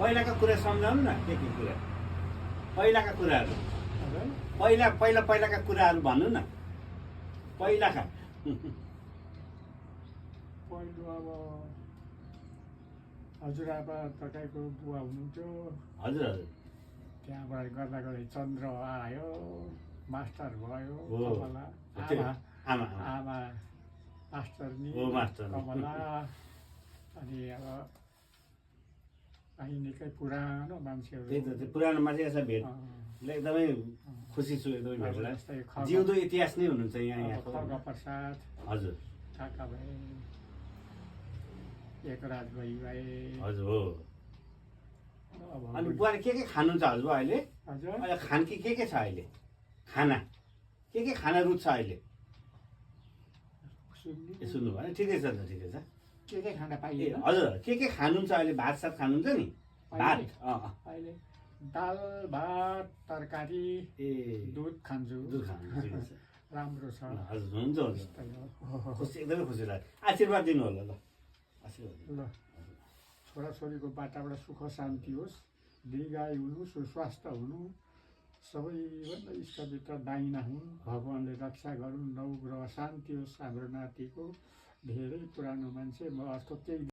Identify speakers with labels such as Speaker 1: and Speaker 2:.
Speaker 1: पहिलाका कुरा सम्झाउनु न के कुरा पहिलाका कुराहरू
Speaker 2: हजुर
Speaker 1: पहिलाका कुराहरू भन्नु न पहिलाका
Speaker 2: पहिलो अब हजुरआमा तपाईँको बुवा हुनुहुन्थ्यो
Speaker 1: हजुर हजुर
Speaker 2: त्यहाँबाट गर्दा गर्दै चन्द्र आयो मास्टर भयो
Speaker 1: हो।
Speaker 2: कमला
Speaker 1: त्यो
Speaker 2: आमा
Speaker 1: आमा
Speaker 2: आमा मास्टरनी
Speaker 1: हो, मास्टरनी।
Speaker 2: कमला अनि अब हामी निकै पुरानो मान्छेहरू
Speaker 1: त्यही त त्यो पुरानो मान्छे यसो भेट एकदमै खुसी छु एकदमै भेटलाई जिउँदो इतिहास नै हुनुहुन्छ यहाँको
Speaker 2: खड्ग प्रसाद
Speaker 1: हजुर
Speaker 2: काका भए एकराज भइ भए
Speaker 1: हजुर हो
Speaker 2: अब
Speaker 1: अनि बुवाले के खानुहुन्छ हजुर अहिले
Speaker 2: हजुर
Speaker 1: अहिले खान के छ अहिले खाना के खाना रुच्छ अहिले ए सुन्नु भयो ठिकै छ त ठिकै छ
Speaker 2: के खाना
Speaker 1: ए
Speaker 2: पाइएन
Speaker 1: हजुर के खानुहुन्छ अहिले भात सात खानुहुन्छ नि भात
Speaker 2: अहिले दाल भात तरकारी
Speaker 1: ए
Speaker 2: दुध खान्छु
Speaker 1: दुध खानु ठिकै छ
Speaker 2: राम्रो छ
Speaker 1: हजुर हुन्छ हुन्छ
Speaker 2: त्यस्तै हो।
Speaker 1: खुसी एकदमै खुसी लाग्यो आशीर्वाद दिनु होला ल आशीर्वाद दिनु।
Speaker 2: ल छोराछोरीको बाटाबाट सुख शान्ति होस् दीर्घायु हुनु सुस्वास्थ्य हुनु सबैभन्दा इष्टमित्र दाहिना हुन् भगवान्ले रक्षा गरून् नौ ग्रह शान्ति होस् हाम्रो नातिको धेरै पुरानो मान्छे म अर्को केही